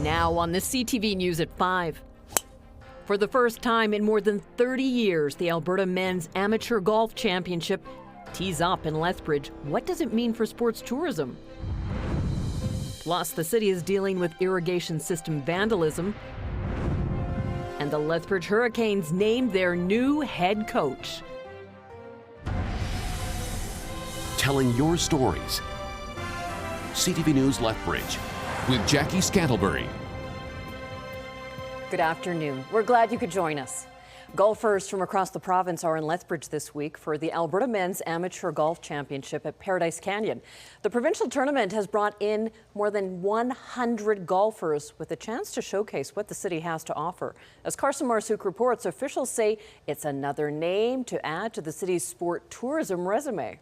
Now on the CTV News at 5. For the first time in more than 30 years, the Alberta Men's Amateur Golf Championship tees up in Lethbridge. What does it mean for sports tourism? Plus, the city is dealing with irrigation system vandalism. And the Lethbridge Hurricanes named their new head coach. Telling your stories. CTV News Lethbridge with Jackie Scantlebury. Good afternoon. We're glad you could join us. Golfers from across the province are in Lethbridge this week for the Alberta Men's Amateur Golf Championship at Paradise Canyon. The provincial tournament has brought in more than 100 golfers with a chance to showcase what the city has to offer. As Carson Marsouk reports, officials say it's another name to add to the city's sport tourism resume.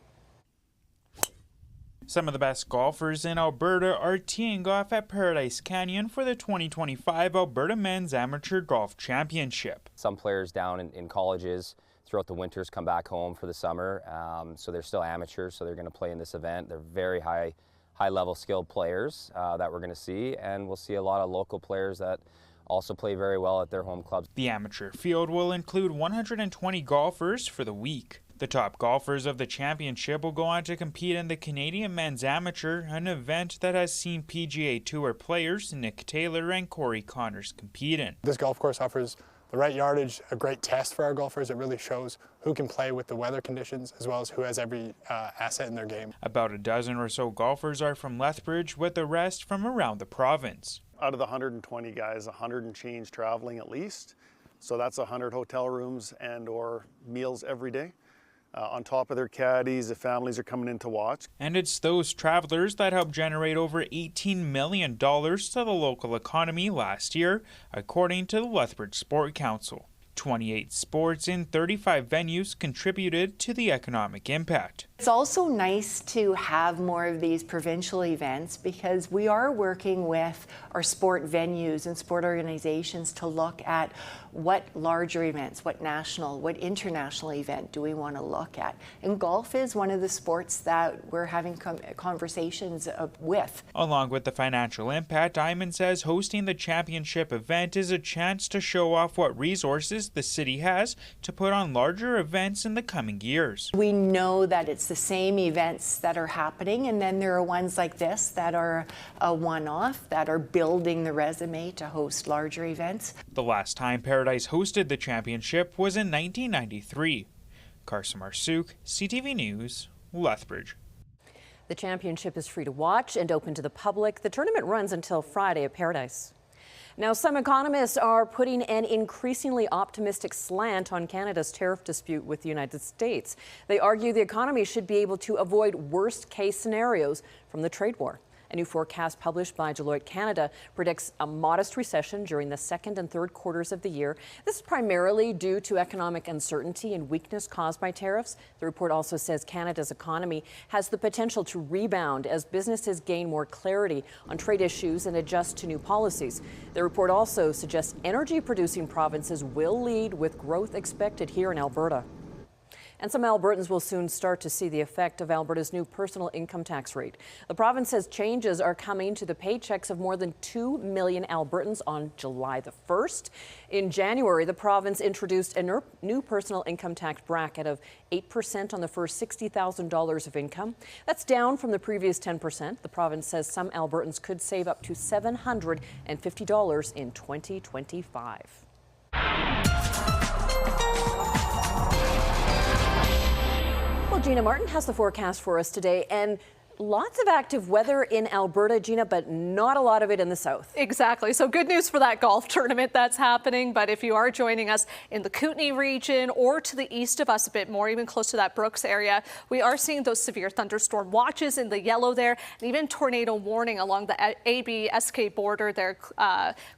Some of the best golfers in Alberta are teeing off at Paradise Canyon for the 2025 Alberta Men's Amateur Golf Championship. Some players down in colleges throughout the winters come back home for the summer, so they're still amateurs, so they're going to play in this event. They're very high-level skilled players that we're going to see, and we'll see a lot of local players that also play very well at their home clubs. The amateur field will include 120 golfers for the week. The top golfers of the championship will go on to compete in the Canadian Men's Amateur, an event that has seen PGA Tour players Nick Taylor and Corey Connors compete in. This golf course offers the right yardage, a great test for our golfers. It really shows who can play with the weather conditions as well as who has every asset in their game. About a dozen or so golfers are from Lethbridge, with the rest from around the province. Out of the 120 guys, 100 and change traveling at least. So that's 100 hotel rooms and or meals every day. On top of their caddies, the families are coming in to watch. And it's those travelers that helped generate over $18 million to the local economy last year, according to the Lethbridge Sport Council. 28 sports in 35 venues contributed to the economic impact. It's also nice to have more of these provincial events because we are working with our sport venues and sport organizations to look at what larger events, what national, what international event do we want to look at. And golf is one of the sports that we're having conversations with. Along with the financial impact, Iman says hosting the championship event is a chance to show off what resources the city has to put on larger events in the coming years. We know that it's the same events that are happening, and then there are ones like this that are a one-off, that are building the resume to host larger events. The last time Paradise hosted the championship was in 1993. Carson Marsouk, CTV News, Lethbridge. The championship is free to watch and open to the public. The tournament runs until Friday at Paradise. Now, some economists are putting an increasingly optimistic slant on Canada's tariff dispute with the United States. They argue the economy should be able to avoid worst-case scenarios from the trade war. A new forecast published by Deloitte Canada predicts a modest recession during the second and third quarters of the year. This is primarily due to economic uncertainty and weakness caused by tariffs. The report also says Canada's economy has the potential to rebound as businesses gain more clarity on trade issues and adjust to new policies. The report also suggests energy-producing provinces will lead, with growth expected here in Alberta. And some Albertans will soon start to see the effect of Alberta's new personal income tax rate. The province says changes are coming to the paychecks of more than 2 million Albertans on July the 1st. In January, the province introduced a new personal income tax bracket of 8% on the first $60,000 of income. That's down from the previous 10%. The province says some Albertans could save up to $750 in 2025. Well, Gina Martin has the forecast for us today, and lots of active weather in Alberta, Gina, but not a lot of it in the south. Exactly. So good news for that golf tournament that's happening. But if you are joining us in the Kootenay region or to the east of us a bit more, even close to that Brooks area, we are seeing those severe thunderstorm watches in the yellow there, and even tornado warning along the AB-SK border there,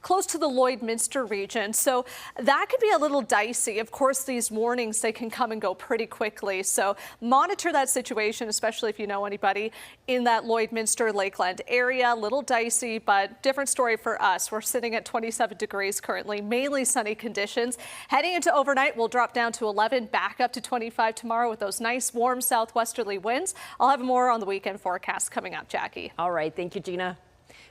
close to the Lloydminster region. So that could be a little dicey. Of course, these warnings, they can come and go pretty quickly. So monitor that situation, especially if you know anybody in that Lloydminster Lakeland area. A little dicey, but different story for us. We're sitting at 27 degrees currently, mainly sunny conditions. Heading into overnight, we'll drop down to 11, back up to 25 tomorrow with those nice warm southwesterly winds. I'll have more on the weekend forecast coming up, Jackie. All right. Thank you, Gina.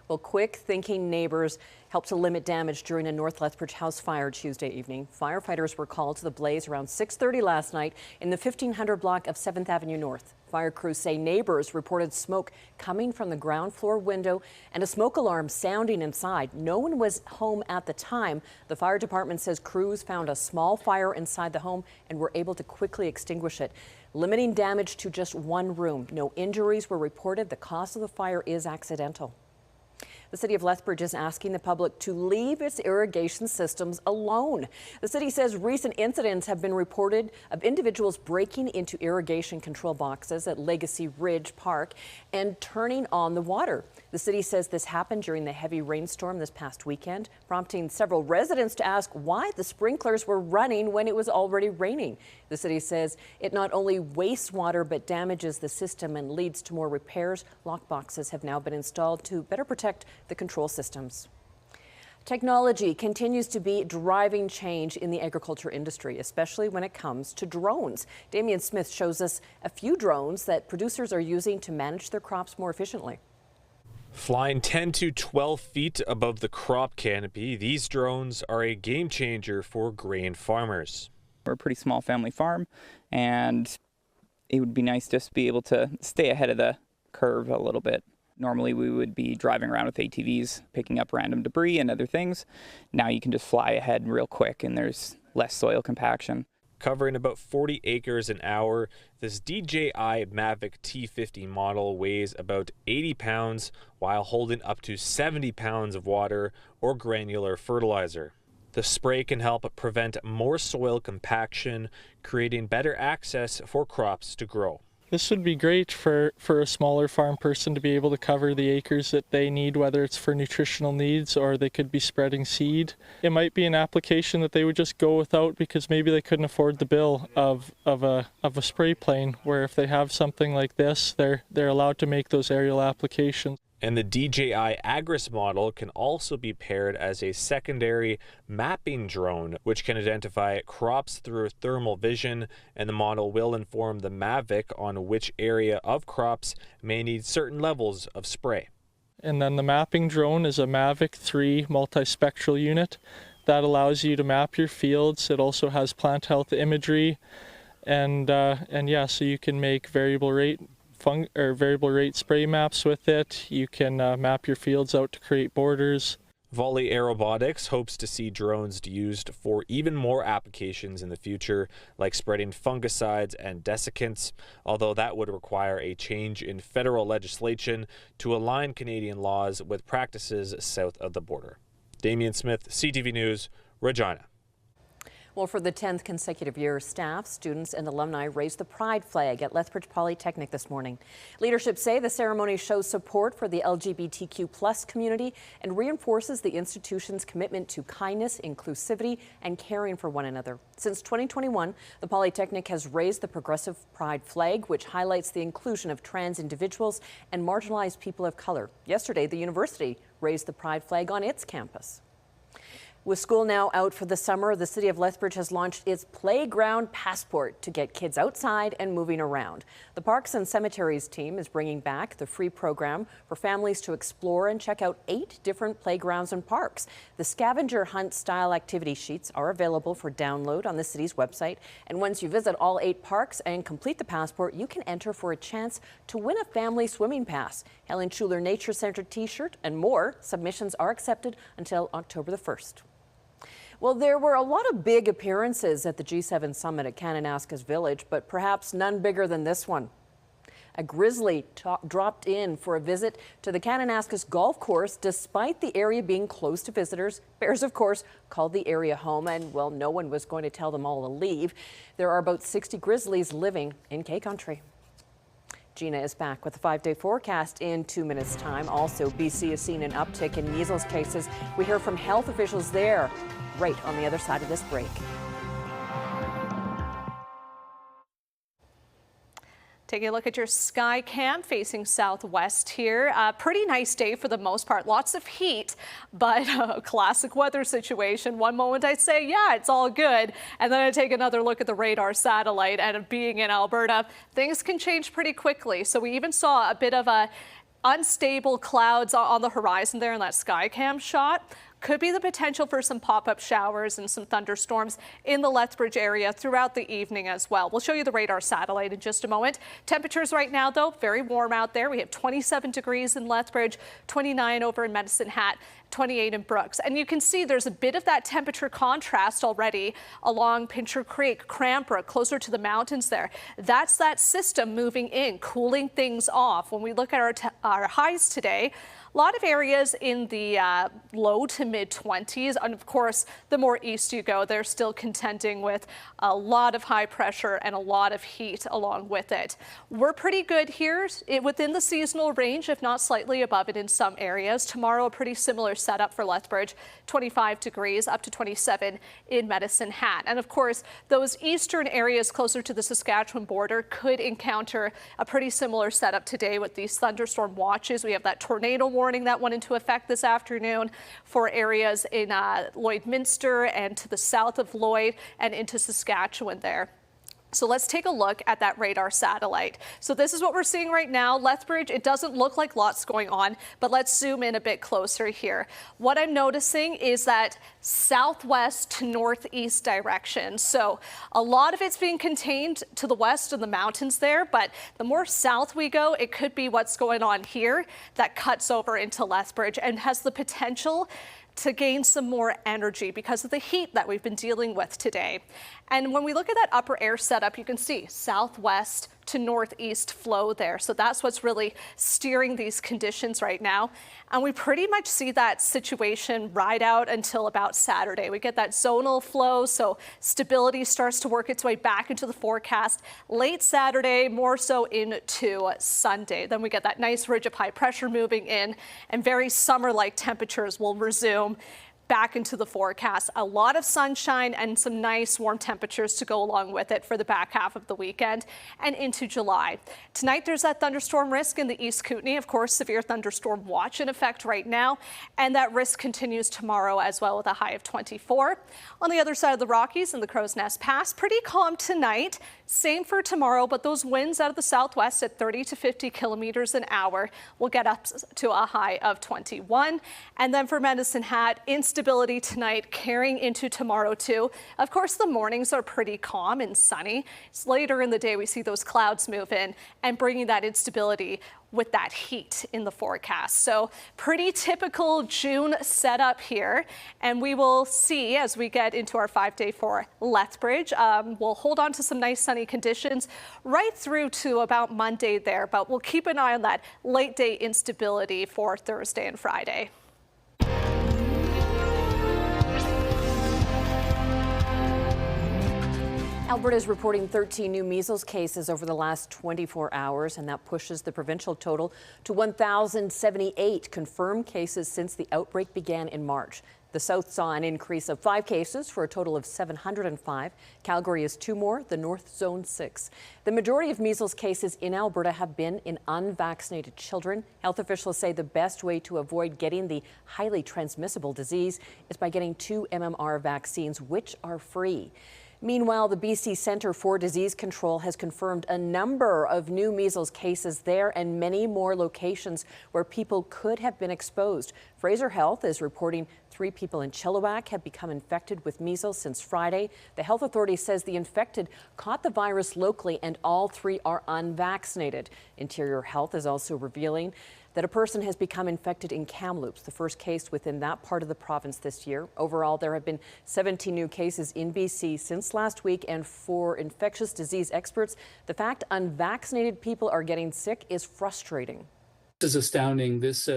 Well, quick-thinking neighbors helped to limit damage during a North Lethbridge house fire Tuesday evening. Firefighters were called to the blaze around 6:30 last night in the 1500 block of 7th Avenue North. Fire crews say neighbors reported smoke coming from the ground floor window and a smoke alarm sounding inside. No one was home at the time. The fire department says crews found a small fire inside the home and were able to quickly extinguish it, limiting damage to just one room. No injuries were reported. The cause of the fire is accidental. The City of Lethbridge is asking the public to leave its irrigation systems alone. The city says recent incidents have been reported of individuals breaking into irrigation control boxes at Legacy Ridge Park and turning on the water. The city says this happened during the heavy rainstorm this past weekend, prompting several residents to ask why the sprinklers were running when it was already raining. The city says it not only wastes water but damages the system and leads to more repairs. Lock boxes have now been installed to better protect the control systems. Technology continues to be driving change in the agriculture industry, especially when it comes to drones. Damian Smith shows us a few drones that producers are using to manage their crops more efficiently. Flying 10 to 12 feet above the crop canopy, these drones are a game changer for grain farmers. We're a pretty small family farm, and it would be nice just to be able to stay ahead of the curve a little bit. Normally we would be driving around with ATVs, picking up random debris and other things. Now you can just fly ahead real quick and there's less soil compaction. Covering about 40 acres an hour, this DJI Mavic T50 model weighs about 80 pounds while holding up to 70 pounds of water or granular fertilizer. The spray can help prevent more soil compaction, creating better access for crops to grow. This would be great for a smaller farm person to be able to cover the acres that they need, whether it's for nutritional needs or they could be spreading seed. It might be an application that they would just go without because maybe they couldn't afford the bill of a spray plane, where if they have something like this, they're allowed to make those aerial applications. And the DJI Agris model can also be paired as a secondary mapping drone, which can identify crops through thermal vision, and the model will inform the Mavic on which area of crops may need certain levels of spray. And then the mapping drone is a Mavic 3 multispectral unit that allows you to map your fields. It also has plant health imagery, and yeah, so you can make variable rate spray maps with it. You can map your fields out to create borders. Volley Aerobotics hopes to see drones used for even more applications in the future, like spreading fungicides and desiccants, although that would require a change in federal legislation to align Canadian laws with practices south of the border. Damian Smith, CTV News, Regina. Well, for the 10th consecutive year, staff, students, and alumni raised the pride flag at Lethbridge Polytechnic this morning. Leadership say the ceremony shows support for the LGBTQ+ community and reinforces the institution's commitment to kindness, inclusivity, and caring for one another. Since 2021, the Polytechnic has raised the progressive pride flag, which highlights the inclusion of trans individuals and marginalized people of color. Yesterday, the university raised the pride flag on its campus. With school now out for the summer, the City of Lethbridge has launched its Playground Passport to get kids outside and moving around. The Parks and Cemeteries team is bringing back the free program for families to explore and check out 8 different playgrounds and parks. The scavenger hunt style activity sheets are available for download on the city's website. And once you visit all 8 parks and complete the passport, you can enter for a chance to win a family swimming pass, Helen Schuler Nature Center t-shirt, and more. Submissions are accepted until October the 1st. Well, there were a lot of big appearances at the G7 summit at Kananaskis Village, but perhaps none bigger than this one. A grizzly dropped in for a visit to the Kananaskis golf course despite the area being closed to visitors. Bears, of course, called the area home, and, well, no one was going to tell them all to leave. There are about 60 grizzlies living in K-Country. Gina is back with a 5-day forecast in 2 minutes' time. Also, BC has seen an uptick in measles cases. We hear from health officials there right on the other side of this break. Taking a look at your sky cam facing southwest here. Pretty nice day for the most part. Lots of heat, but a classic weather situation. One moment I say, yeah, it's all good. And then I take another look at the radar satellite, and being in Alberta, things can change pretty quickly. So we even saw a bit of a unstable clouds on the horizon there in that Skycam shot. Could be the potential for some pop-up showers and some thunderstorms in the Lethbridge area throughout the evening as well. We'll show you the radar satellite in just a moment. Temperatures right now, though, very warm out there. We have 27 degrees in Lethbridge, 29 over in Medicine Hat, 28 in Brooks. And you can see there's a bit of that temperature contrast already along Pincher Creek, Cranbrook, closer to the mountains there. That's that system moving in, cooling things off. When we look at our highs today, a lot of areas in the low to mid 20s. And of course, the more east you go, they're still contending with a lot of high pressure and a lot of heat along with it. We're pretty good here within the seasonal range, if not slightly above it in some areas. Tomorrow, a pretty similar setup for Lethbridge, 25 degrees up to 27 in Medicine Hat. And of course, those eastern areas closer to the Saskatchewan border could encounter a pretty similar setup today with these thunderstorm watches. We have that tornado warning that went into effect this afternoon for areas in Lloydminster and to the south of Lloyd and into Saskatchewan there. So let's take a look at that radar satellite. So this is what we're seeing right now. Lethbridge, it doesn't look like lots going on, but let's zoom in a bit closer here. What I'm noticing is that southwest to northeast direction. So a lot of it's being contained to the west of the mountains there, but the more south we go, it could be what's going on here that cuts over into Lethbridge and has the potential to gain some more energy because of the heat that we've been dealing with today. And when we look at that upper air setup, you can see southwest to northeast flow there. So that's what's really steering these conditions right now. And we pretty much see that situation ride out until about Saturday. We get that zonal flow, so stability starts to work its way back into the forecast late Saturday, more so into Sunday. Then we get that nice ridge of high pressure moving in, and very summer-like temperatures will resume back into the forecast. A lot of sunshine and some nice warm temperatures to go along with it for the back half of the weekend and into July. Tonight, there's that thunderstorm risk in the East Kootenay. Of course, severe thunderstorm watch in effect right now, and that risk continues tomorrow as well with a high of 24. On the other side of the Rockies in the Crow's Nest Pass, pretty calm tonight. Same for tomorrow, but those winds out of the southwest at 30 to 50 kilometers an hour will get up to a high of 21. And then for Medicine Hat, instability tonight carrying into tomorrow too. Of course, the mornings are pretty calm and sunny. It's later in the day we see those clouds move in and bringing that instability with that heat in the forecast. So pretty typical June setup here. And we will see as we get into our 5-day for Lethbridge. We'll hold on to some nice sunny conditions right through to about Monday there, but we'll keep an eye on that late day instability for Thursday and Friday. Alberta is reporting 13 new measles cases over the last 24 hours, and that pushes the provincial total to 1,078 confirmed cases since the outbreak began in March. The South saw an increase of 5 cases for a total of 705. Calgary is 2 more, the North Zone 6. The majority of measles cases in Alberta have been in unvaccinated children. Health officials say the best way to avoid getting the highly transmissible disease is by getting 2 MMR vaccines, which are free. Meanwhile, the BC Centre for Disease Control has confirmed a number of new measles cases there and many more locations where people could have been exposed. Fraser Health is reporting 3 people in Chilliwack have become infected with measles since Friday. The health authority says the infected caught the virus locally and all 3 are unvaccinated. Interior Health is also revealing that a person has become infected in Kamloops, the first case within that part of the province this year. Overall, there have been 17 new cases in BC since last week, and for infectious disease experts, the fact unvaccinated people are getting sick is frustrating. This is astounding. This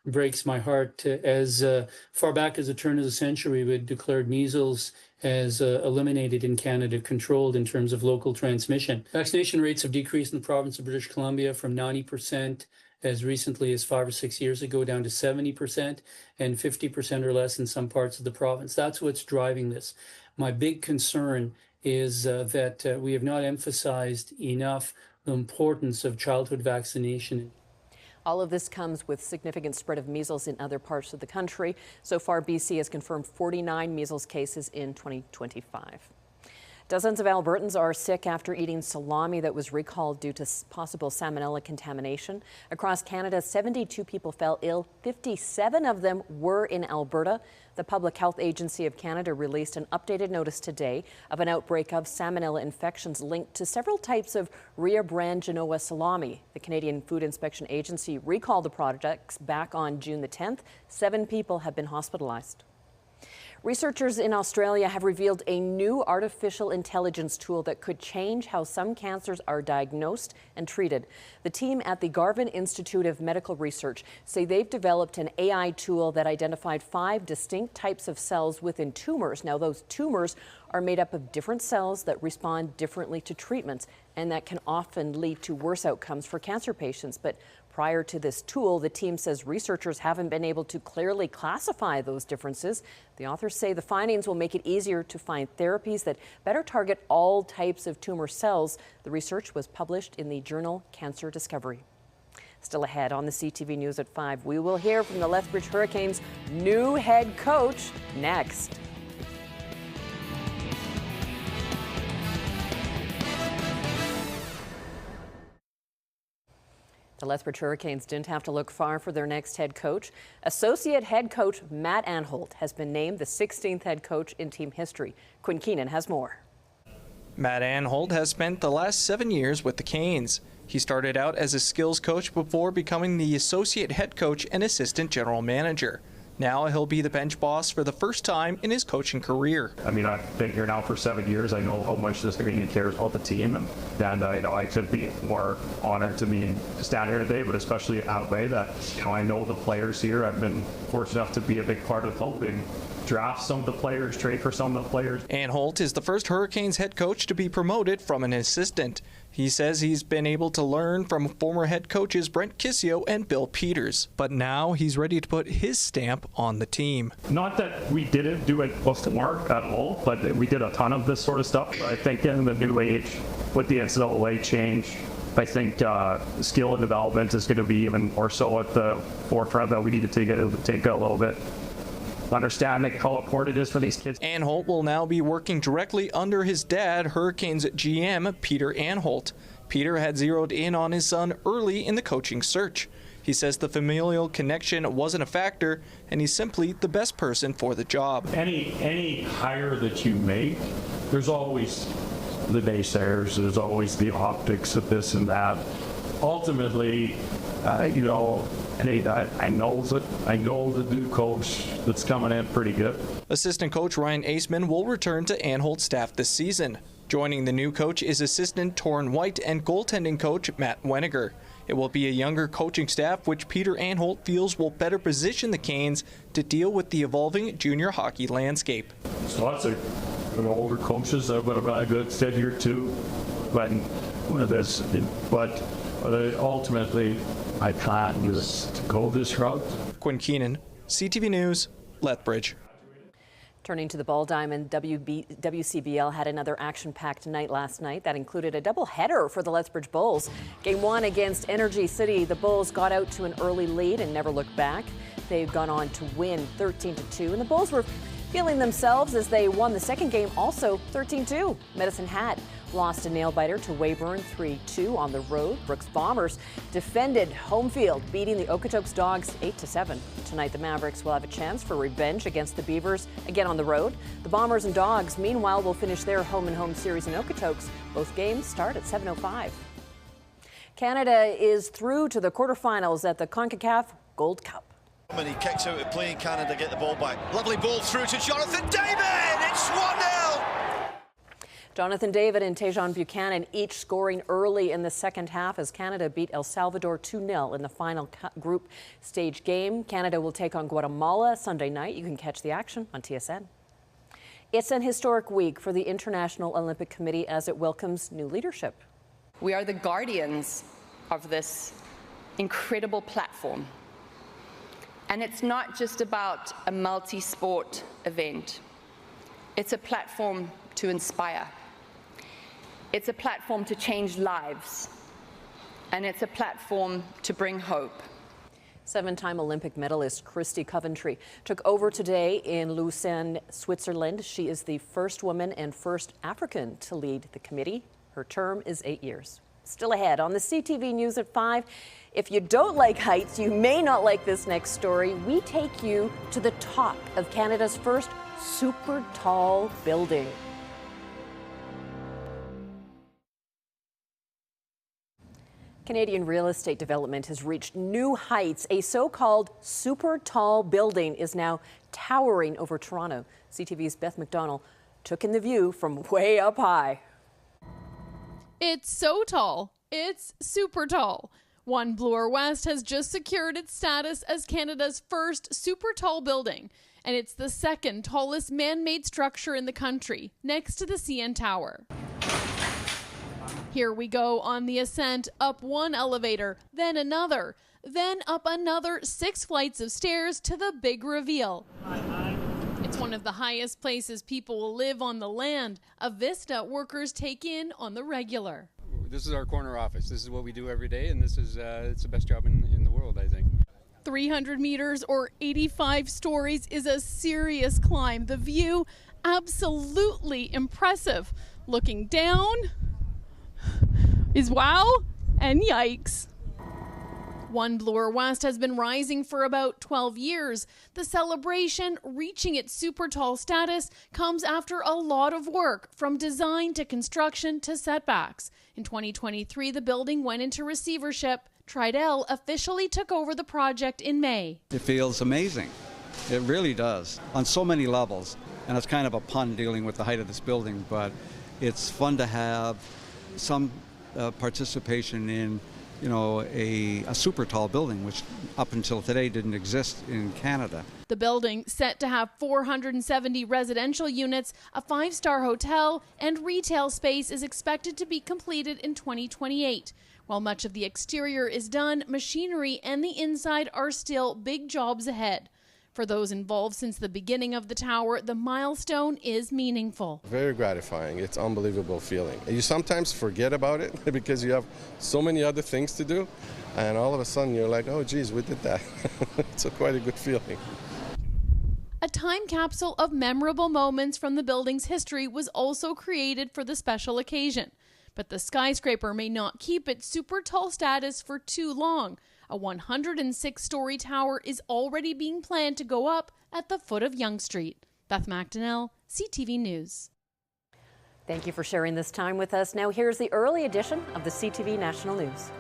breaks my heart. As far back as the turn of the century, we had declared measles as eliminated in Canada, controlled in terms of local transmission. Vaccination rates have decreased in the province of British Columbia from 90% as recently as 5 or 6 years ago down to 70% and 50% or less in some parts of the province. That's what's driving this. My big concern is that we have not emphasized enough the importance of childhood vaccination. All of this comes with significant spread of measles in other parts of the country. So far, BC has confirmed 49 measles cases in 2025. Dozens of Albertans are sick after eating salami that was recalled due to possible salmonella contamination. Across Canada, 72 people fell ill. 57 of them were in Alberta. The Public Health Agency of Canada released an updated notice today of an outbreak of salmonella infections linked to several types of Rio brand Genoa salami. The Canadian Food Inspection Agency recalled the products back on June the 10th. 7 people have been hospitalized. Researchers in Australia have revealed a new artificial intelligence tool that could change how some cancers are diagnosed and treated. The team at the Garvan Institute of Medical Research say they've developed an AI tool that identified 5 distinct types of cells within tumors. Now, those tumors are made up of different cells that respond differently to treatments, and that can often lead to worse outcomes for cancer patients. But prior to this tool, the team says researchers haven't been able to clearly classify those differences. The authors say the findings will make it easier to find therapies that better target all types of tumor cells. The research was published in the journal Cancer Discovery. Still ahead on the CTV News at 5, we will hear from the Lethbridge Hurricanes' new head coach next. The Lethbridge Hurricanes didn't have to look far for their next head coach. Associate head coach Matt Anholt has been named the 16th head coach in team history. Quinn Keenan has more. Matt Anholt has spent the last 7 years with the Canes. He started out as a skills coach before becoming the associate head coach and assistant general manager. Now he'll be the bench boss for the first time in his coaching career. I mean, I've been here now for 7 years. I know how much this community cares about the team, and I could be more honored to be stand here today, but especially that way that I know the players here. I've been fortunate enough to be a big part of helping draft some of the players, trade for some of the players. Anholt is the first Hurricanes head coach to be promoted from an assistant. He says he's been able to learn from former head coaches Brent Kissio and Bill Peters, but now he's ready to put his stamp on the team. Not that we didn't do it before at all, but we did a ton of this sort of stuff. I think in the new age, with the NCAA change, I think skill and development is going to be even more so at the forefront that we need to take a little bit. Understanding how important it is for these kids. Anholt will now be working directly under his dad, Hurricanes GM Peter Anholt. Peter had zeroed in on his son early in the coaching search. He says the familial connection wasn't a factor, and he's simply the best person for the job. Any hire that you make, there's always the naysayers, there's always the optics of this and that. Ultimately, I know the new coach that's coming in pretty good. Assistant coach Ryan Aceman will return to Anholt's staff this season. Joining the new coach is assistant Torrin White and goaltending coach Matt Weniger. It will be a younger coaching staff, which Peter Anholt feels will better position the Canes to deal with the evolving junior hockey landscape. There's lots of older coaches that would have got a good fit here too, but ultimately, my plan is to go this route. Quinn Keenan, CTV News, Lethbridge. Turning to the Ball Diamond, WCBL had another action-packed night last night that included a double-header for the Lethbridge Bulls. Game 1 against Energy City, the Bulls got out to an early lead and never looked back. They've gone on to win 13-2, and the Bulls were feeling themselves as they won the second game, also 13-2. Medicine Hat lost a nail-biter to Weyburn 3-2 on the road. Brooks Bombers defended home field, beating the Okotoks Dogs 8-7. Tonight, the Mavericks will have a chance for revenge against the Beavers, again on the road. The Bombers and Dogs, meanwhile, will finish their home-and-home series in Okotoks. Both games start at 7:05. Canada is through to the quarterfinals at the CONCACAF Gold Cup. And he kicks out of play, and Canada get the ball back. Lovely ball through to Jonathan David. It's 1-0. Jonathan David and Tejon Buchanan each scoring early in the second half as Canada beat El Salvador 2-0 in the final group stage game. Canada will take on Guatemala Sunday night. You can catch the action on TSN. It's an historic week for the International Olympic Committee as it welcomes new leadership. We are the guardians of this incredible platform. And it's not just about a multi-sport event. It's a platform to inspire. It's a platform to change lives. And it's a platform to bring hope. Seven-time Olympic medalist Christy Coventry took over today in Lucerne, Switzerland. She is the first woman and first African to lead the committee. Her term is 8 years. Still ahead on the CTV News at 5. If you don't like heights, you may not like this next story. We take you to the top of Canada's first super tall building. Canadian real estate development has reached new heights. A so-called super tall building is now towering over Toronto. CTV's Beth McDonald took in the view from way up high. It's so tall, it's super tall. One Bloor West has just secured its status as Canada's first super tall building, and it's the second tallest man-made structure in the country, next to the CN Tower. Here we go on the ascent, up one elevator, then another, then up another 6 flights of stairs to the big reveal. It's one of the highest places people will live on the land, a vista workers take in on the regular. This is our corner office. This is what we do every day, and this is it's the best job in the world, I think. 300 meters or 85 stories is a serious climb. The view, absolutely impressive. Looking down is wow and yikes. One Bloor West has been rising for about 12 years. The celebration, reaching its super tall status, comes after a lot of work, from design to construction to setbacks. In 2023, the building went into receivership. Tridel officially took over the project in May. It feels amazing. It really does, on so many levels. And it's kind of a pun dealing with the height of this building, but it's fun to have some participation in, you know, a super tall building, which up until today didn't exist in Canada. The building, set to have 470 residential units, a 5-star hotel, and retail space, is expected to be completed in 2028. While much of the exterior is done, machinery and the inside are still big jobs ahead. For those involved since the beginning of the tower, the milestone is meaningful. Very gratifying. It's an unbelievable feeling. You sometimes forget about it because you have so many other things to do, and all of a sudden you're like, oh geez, we did that. It's quite a good feeling. A time capsule of memorable moments from the building's history was also created for the special occasion. But the skyscraper may not keep its super tall status for too long. A 106-story tower is already being planned to go up at the foot of Yonge Street. Beth McDonnell, CTV News. Thank you for sharing this time with us. Now here's the early edition of the CTV National News.